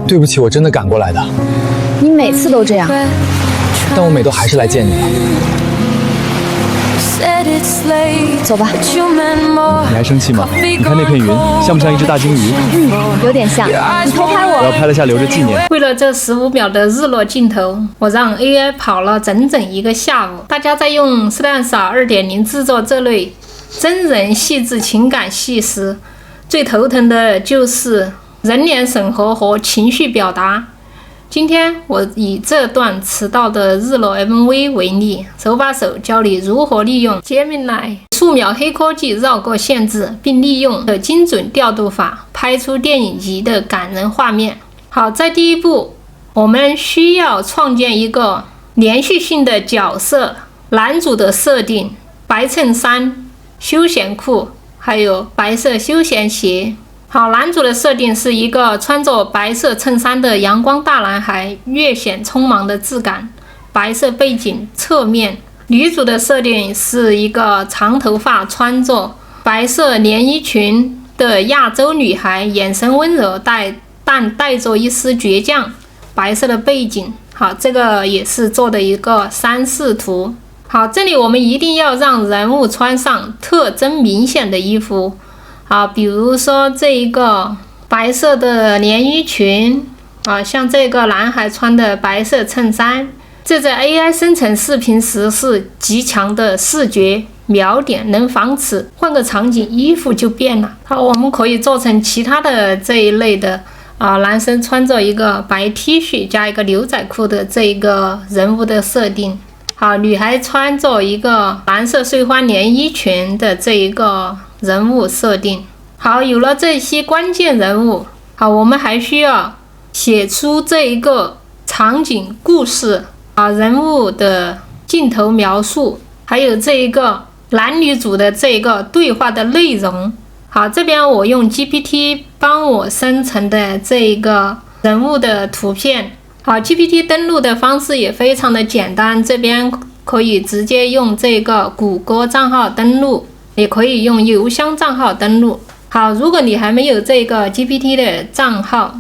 对不起，我真的趕過來的。你每次都這樣，但我每都還是來見你的。走吧。你還生氣嗎？你看那片雲，像不像一隻大鯨魚？有點像。你偷拍我。我要拍了下留着紀念。為了這15秒的日落鏡頭，我讓 AI 跑了整整1個下午。大家在用 Stellanza 2.0 製作這類真人細緻情感戲時，最頭疼的就是人臉審核和情緒表達。今天我以這段遲到的日落 MV 為例，手把手教你如何利用 Gemini 數秒黑科技繞過限制，並利用的精準調度法拍出電影級的感人畫面。好，在第一步，我們需要創建一個連續性的角色，男主的設定：白襯衫、休閒褲，還有白色休閒鞋。好，男主的設定是一個穿着白色襯衫的陽光大男孩，略顯匆忙的質感，白色背景側面。女主的設定是一個長頭髮、穿着白色連衣裙的亞洲女孩，眼神溫柔但帶着一絲倔強，白色的背景。好，這個也是做的一個3:4圖。好，這裡我們一定要讓人物穿上特徵明顯的衣服。好，比如說這一個白色的連衣裙，像這個男孩穿的白色襯衫，這在 AI 生成視頻時是極強的視覺瞄點，能防止換個場景衣服就變了。好，我們可以做成其他的這一類的男生穿着一個白 T 恤加一個牛仔褲的這一個人物的設定。好，女孩穿着一個藍色碎花連衣裙的這一個人物設定。好，有了這些關鍵人物，好，我們還需要寫出這一個場景故事人物的鏡頭描述，還有這一個男女主的這一個對話的內容。好，這邊我用 GPT 幫我生成的這一個人物的圖片。好， GPT 登錄的方式也非常的簡單，這邊可以直接用這個谷歌賬號登錄，也可以用郵箱賬號登錄。好，如果你還沒有這個 GPT 的賬號，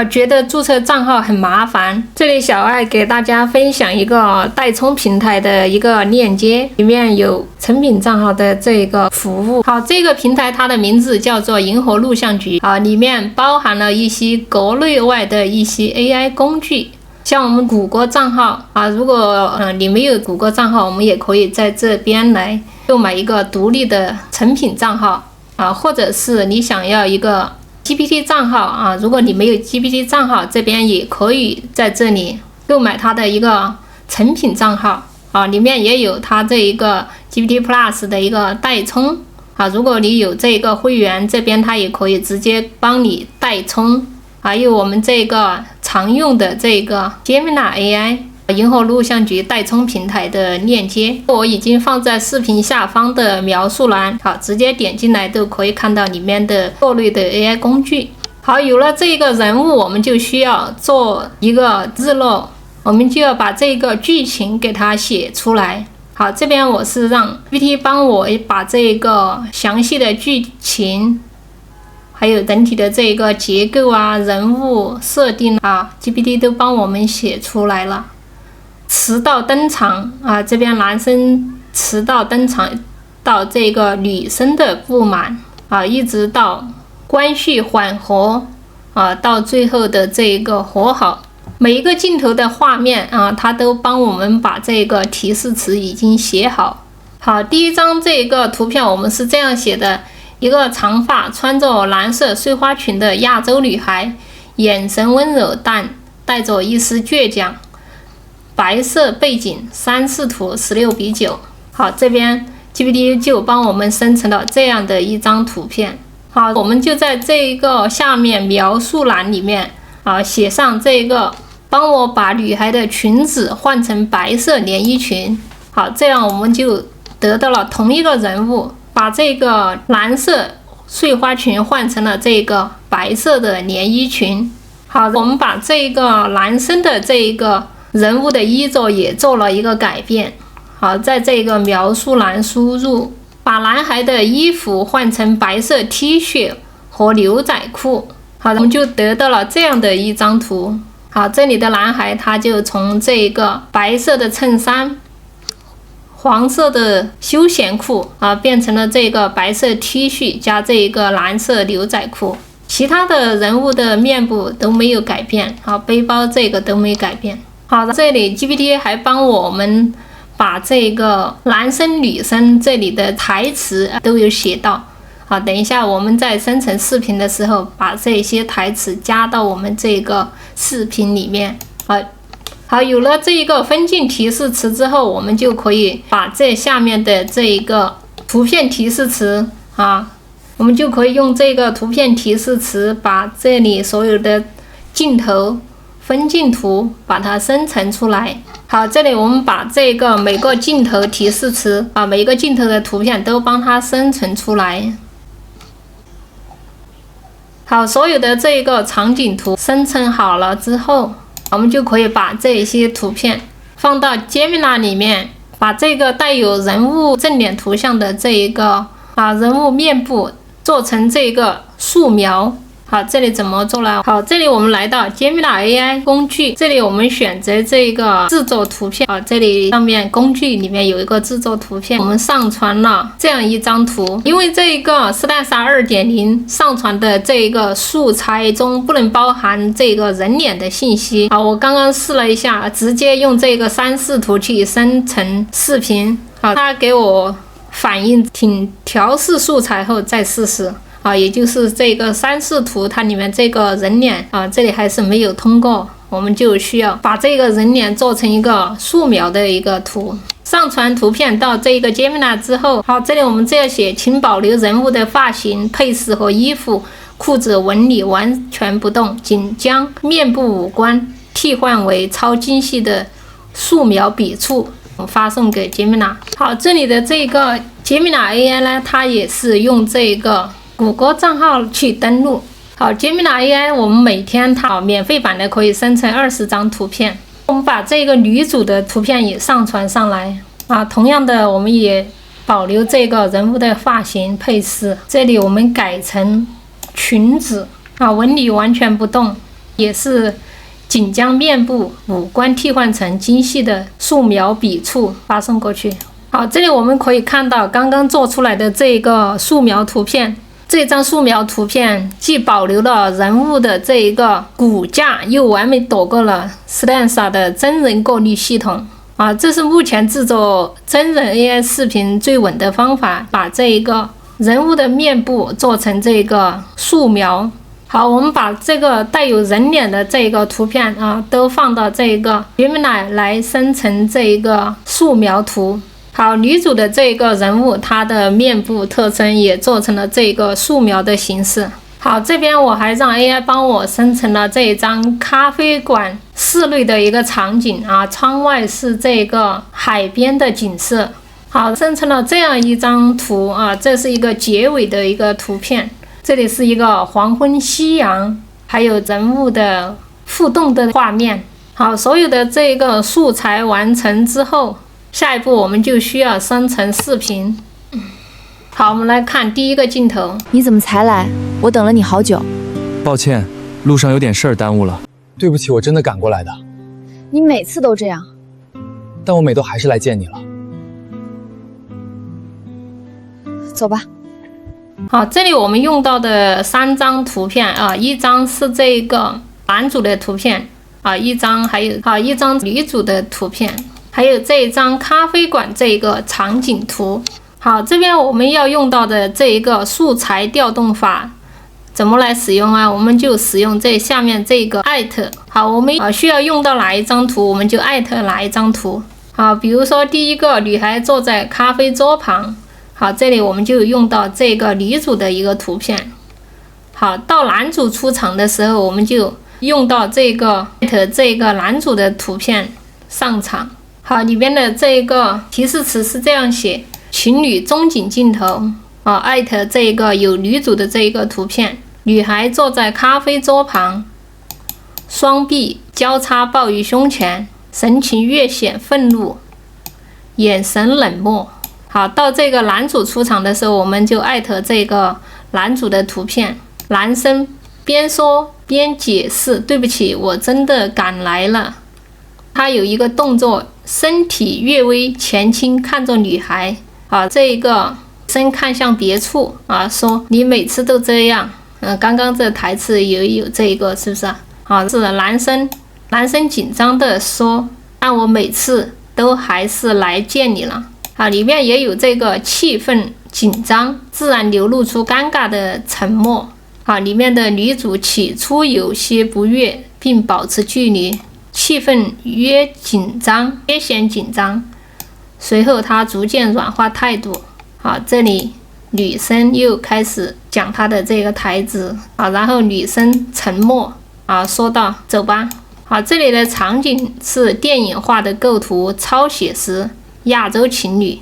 覺得註冊賬號很麻煩，這裡小愛給大家分享一個代充平台的一個鏈接，裡面有成品賬號的這個服務。好，這個平台它的名字叫做銀河錄像局，裡面包含了一些國內外的一些 AI 工具，像我們谷歌賬號如果你沒有谷歌賬號，我們也可以在這邊來購買一個獨立的成品賬號或者是你想要一個 GPT 賬號如果你沒有 GPT 賬號，這邊也可以在這裡購買它的一個成品賬號裡面也有它這一個 GPT Plus 的一個代充如果你有這個會員，這邊它也可以直接幫你代充。還有我們這個常用的這個 Gemini AI 銀河錄像局代充平台的鏈接，我已經放在視頻下方的描述欄，好，直接點進來都可以看到裡面的各類的 AI 工具。好，有了這個人物，我們就需要做一個日落，我們就要把這個劇情給它寫出來。好，這邊我是讓 GPT 幫我把這個詳細的劇情還有整體的這個結構人物設定GPT 都幫我們寫出來了。遲到登場這邊男生遲到登場到這個女生的不滿一直到關係緩和到最後的這個和好，每一個鏡頭的畫面它都幫我們把這個提示詞已經寫好。好，第一張這個圖片我們是這樣寫的：一個長髮穿着藍色碎花裙的亞洲女孩，眼神溫柔但帶着一絲倔強，白色背景3:4圖16:9。好，這邊 GPT 就幫我們生成了這樣的一張圖片。好，我們就在這一個下面描述欄裡面寫上這個，幫我把女孩的裙子換成白色連衣裙。好，這樣我們就得到了同一個人物，把這個藍色碎花裙換成了這個白色的連衣裙。好，我們把這個男生的這一個人物的衣着也做了一個改变。好，在這個描述欄輸入，把男孩的衣服換成白色 T 恤和牛仔褲。好，我們就得到了這樣的一張圖。好，這裡的男孩他就從這個白色的襯衫、黃色的休閒褲啊，变成了这个白色 T 恤加这一个蓝色牛仔褲。其他的人物的面部都沒有改變，好，背包這個都沒改變。好，這裡 GPT 還幫我們把這個男生女生這裡的台詞都有寫到。好，等一下我們在生成視頻的時候，把這些台詞加到我們這個視頻裡面。好，有了這一個分鏡提示詞之後，我們就可以把這下面的這一個圖片提示詞啊，我們就可以用這個圖片提示詞把這裡所有的鏡頭分鏡圖把它生成出來。好，這裡我們把這個每個鏡頭提示詞啊，每個鏡頭的圖片都幫它生成出來。好，所有的這一個場景圖生成好了之後，我們就可以把這些圖片放到 Gemini 裡面，把這個帶有人物正臉圖像的這一個人物面部做成這個素描。好，這裡怎麼做呢？好，這裡我們來到 Gemini AI 工具，這裡我們選擇這個製作圖片。好，這裡上面工具裡面有一個製作圖片，我們上傳了這樣一張圖。因為這個 Stellar 2.0 上傳的這個素材中不能包含這個人臉的信息。好，我剛剛試了一下，直接用這個3視圖去生成視頻。好，它給我反應請調試素材後再試試。啊，也就是這個3視圖，它裡面這個人臉啊，這裡還是沒有通過，我們就需要把這個人臉做成一個素描的一個圖。上傳圖片到這個 Gemini 之後，好，這裡我們這樣寫，請保留人物的髮型、配飾和衣服、褲子紋理完全不動，僅將面部五官替換為超精細的素描筆觸，發送給 Gemini。好，這裡的這個 Gemini AI 呢，它也是用這個谷歌賬號去登錄。好， Gemini AI 我們每天它免費版的可以生成20張圖片。我們把這個女主的圖片也上傳上來啊，同樣的我們也保留這個人物的髮型配飾，這裡我們改成裙子啊，紋理完全不動，也是僅將面部五官替換成精細的素描筆觸，發送過去。好，這裡我們可以看到剛剛做出來的這個素描圖片。這張素描圖片既保留了人物的這一個骨架，又完美躲過了 Stellar 的真人過濾系統啊！這是目前製作真人 AI 視頻最穩的方法，把這一個人物的面部做成這個素描。好，我們把這個帶有人臉的這個圖片啊，都放到這個 Gemini 來生成這一個素描圖。好，女主的這個人物，她的面部特徵也做成了這個素描的形式。好，這邊我還讓 AI 幫我生成了這一張咖啡館室內的一個場景啊，窗外是這個海邊的景色。好，生成了這樣一張圖啊，這是一個結尾的一個圖片。這裡是一個黃昏夕陽，還有人物的互動的畫面。好，所有的這個素材完成之後，下一步我們就需要生成視頻。好，我們來看第一個鏡頭。你怎麼才來？我等了你好久。抱歉，路上有點事兒耽誤了。對不起，我真的趕過來的。你每次都這樣。但我每都還是來見你了。走吧。好，這裡我們用到的3張圖片啊，一張是這個男主的圖片啊，一張一張女主的圖片。還有這一張咖啡館這一個場景圖。好，這邊我們要用到的這一個素材調動法怎麼來使用啊？我們就使用這下面這個艾特。好，我們需要用到哪一張圖，我們就艾特哪一張圖。好，比如說第一個女孩坐在咖啡桌旁。好，這裡我們就用到這個女主的一個圖片。好，到男主出場的時候，我們就用到這個艾特這個男主的圖片上場。好，裡邊的這個提示詞是這樣寫：情侶中景鏡頭啊，艾特這個有女主的這個圖片，女孩坐在咖啡桌旁，雙臂交叉抱於胸前，神情略顯憤怒，眼神冷漠。好，到這個男主出場的時候，我們就艾特這個男主的圖片，男生邊說邊解釋，對不起，我真的趕來了。他有一個動作，身體略微前傾，看着女孩啊，這一個身看向別處啊，說你每次都這樣。剛剛這台詞也有這一個，是不是啊？啊，是男生緊張的說，但我每次都還是來見你了。啊，裡面也有這個氣氛緊張，自然流露出尷尬的沉默。啊，裡面的女主起初有些不悅，並保持距離，氣氛越顯緊張。隨後她逐漸軟化態度。啊，這裡女生又開始講她的這個台詞。啊，然後女生沉默。啊，說道：“走吧。”好，這裡的場景是電影化的構圖，超寫實，亞洲情侶，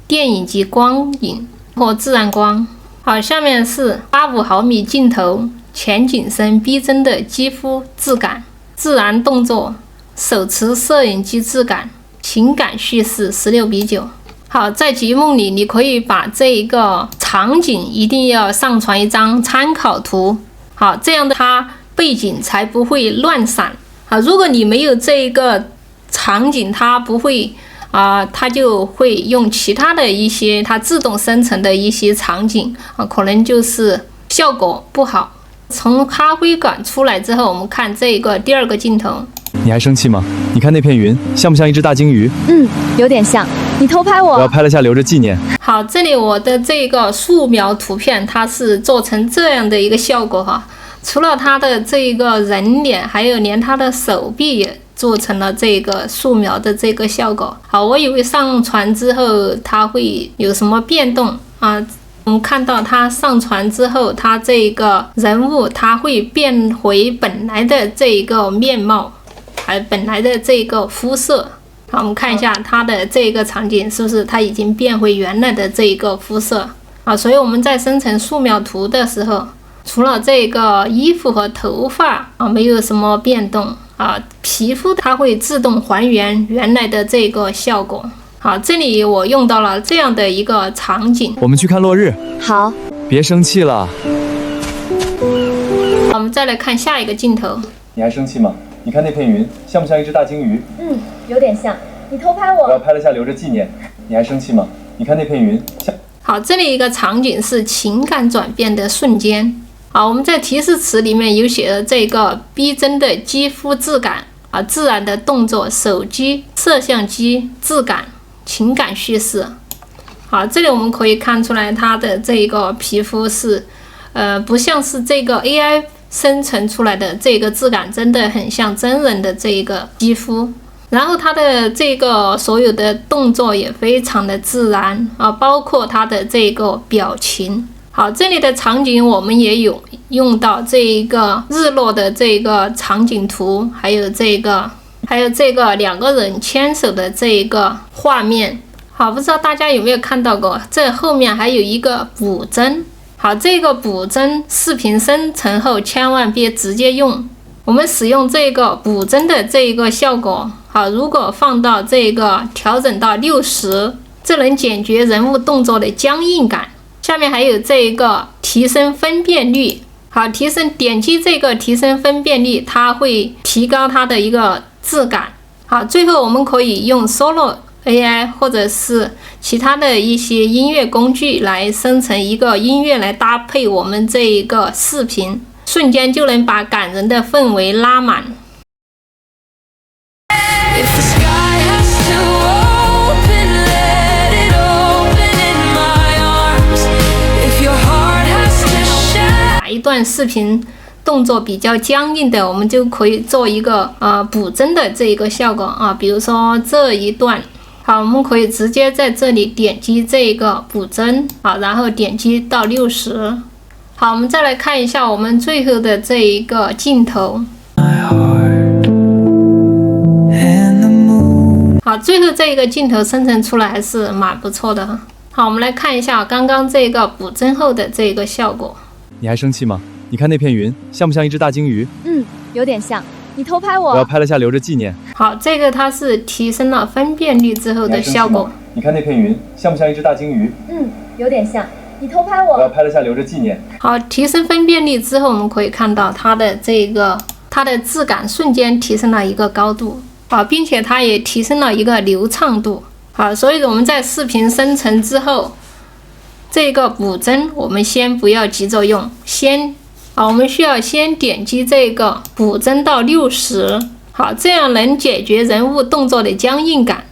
電影級光影或自然光。好，下面是85毫米鏡頭，前景深逼真的肌膚質感，自然動作，手持攝影機質感，情感敘事16:9。好，在節目裡你可以把這一個場景一定要上傳一張參考圖，好，這樣的它背景才不會亂閃。啊，如果你沒有這一個场景，它不會它就會用其他的一些它自動生成的一些场景可能就是效果不好。從咖啡館出來之後，我們看這個第二個鏡頭。你還生氣嗎？你看那片雲像不像一隻大鯨魚？有點像。你偷拍我。我要拍了下留着紀念。好，這裡我的這個素描圖片它是做成這樣的一個效果哈。除了他的這個人臉，還有連他的手臂也做成了這個素描的這個效果。好，我以為上傳之後它會有什麼變動啊？我們看到它上傳之後，它這個人物它會變回本來的這個面貌，還本來的這個膚色。好，我們看一下它的這個場景是不是它已經變回原來的這個膚色啊？所以我們在生成素描圖的時候，除了這個衣服和頭髮沒有什麼變動皮膚它會自動還原原來的這個效果。好，這裡我用到了這樣的一個場景。我們去看落日。好，別生氣了。我們再來看下一個鏡頭。你還生氣嗎？你看那片雲像不像一隻大鯨魚？有點像。你偷拍我。我要拍了下留着紀念。你還生氣嗎？你看那片雲像。好，這裡一個場景是情感轉變的瞬間。好，我們在提示詞裡面有寫了這個逼真的肌膚質感自然的動作，手機攝像機質感，情感敘事。好，這裡我們可以看出來它的這個皮膚是不像是這個 AI 生成出來的，這個質感真的很像真人的這個肌膚。然後它的這個所有的動作也非常的自然包括它的這個表情。好，這裡的場景我們也有用到這一個日落的這個場景圖，還有這個兩個人牽手的這一個畫面。好，不知道大家有沒有看到過，這後面還有一個補幀。好，這個補幀視頻生成後千萬別直接用，我們使用這個補幀的這一個效果。好，如果放到這個調整到60，這能解決人物動作的僵硬感。下面還有這一個提升分辨率。好，點擊這個提升分辨率，它會提高它的一個質感。好，最後我們可以用 Solo AI 或者是其他的一些音樂工具來生成一個音樂来搭配我們這一個視頻，瞬間就能把感人的氛圍拉滿。一段視頻動作比較僵硬的，我們就可以做一個補幀的這一個效果比如說這一段。好，我們可以直接在這裡點擊這個補幀然後點擊到60。好，我們再來看一下我們最後的這一個鏡頭。好，最後這一個鏡頭生成出來還是蠻不錯的。好，我們來看一下剛剛這個補幀後的這個效果。你還生氣嗎？你看那片雲像不像一隻大鯨魚？有點像。你偷拍我。我要拍了下留着紀念。好，這個它是提升了分辨率之後的效果。你看那片雲像不像一隻大鯨魚？有點像。你偷拍我要我。拍了下留着纪念。好，提升分辨率之后，我们可以看到它的质感瞬间提升了一个高度，好，并且它也提升了一个流畅度。好，所以我们在视频生成之後，這個補幀我們先不要急着用，我們需要先點擊這個補幀到60，好，這樣能解決人物動作的僵硬感。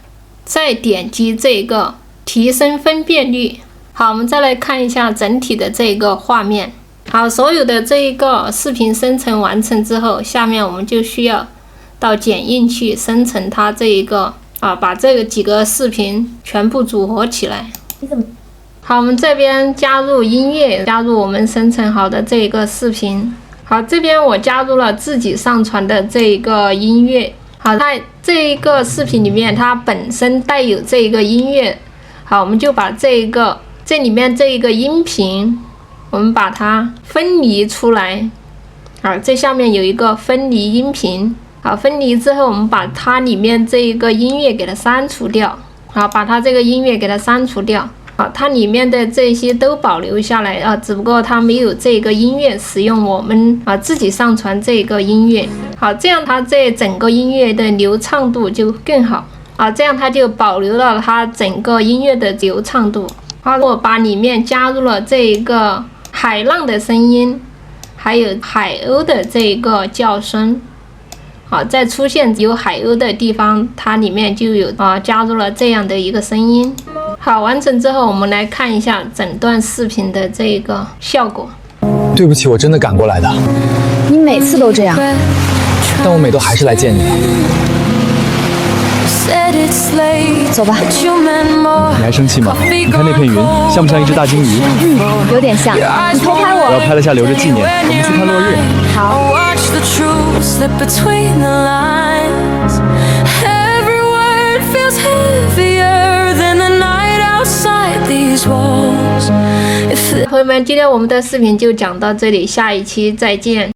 再點擊這個提升分辨率。好，我們再來看一下整體的這個畫面。好，所有的這一個視頻生成完成之後，下面我們就需要到剪映去生成它這一個把這個幾個視頻全部組合起來。好，我們這邊加入音樂，加入我們生成好的這一個視頻。好，這邊我加入了自己上傳的這一個音樂。好，在這一個視頻裡面，它本身帶有這一個音樂。好，我們就把這裡面這一個音頻，我們把它分離出來。好，這下面有一個分離音頻。好，分離之後，我們把它裡面這一個音樂給它刪除掉。好，把它這個音樂給它刪除掉。好，它裡面的這些都保留下來只不過它沒有這個音樂使用，我們自己上傳這個音樂。好，這樣它這整個音樂的流暢度就更好。這樣它就保留了它整個音樂的流暢度。好，我把裡面加入了這一個海浪的聲音，還有海鷗的這一個叫聲。好，在出現有海鷗的地方，它裡面就有加入了這樣的一個聲音。好，完成之後，我們來看一下整段視頻的這個效果。對不起，我真的趕過來的。你每次都這樣，但我每都還是來見你的。走吧。你還生氣嗎？你看那片雲，像不像一隻大鯨魚？有點像。你偷拍我。我要拍了下留着紀念。我們去看落日。好。朋友們，今天我們的視頻就講到這裡，下一期再見。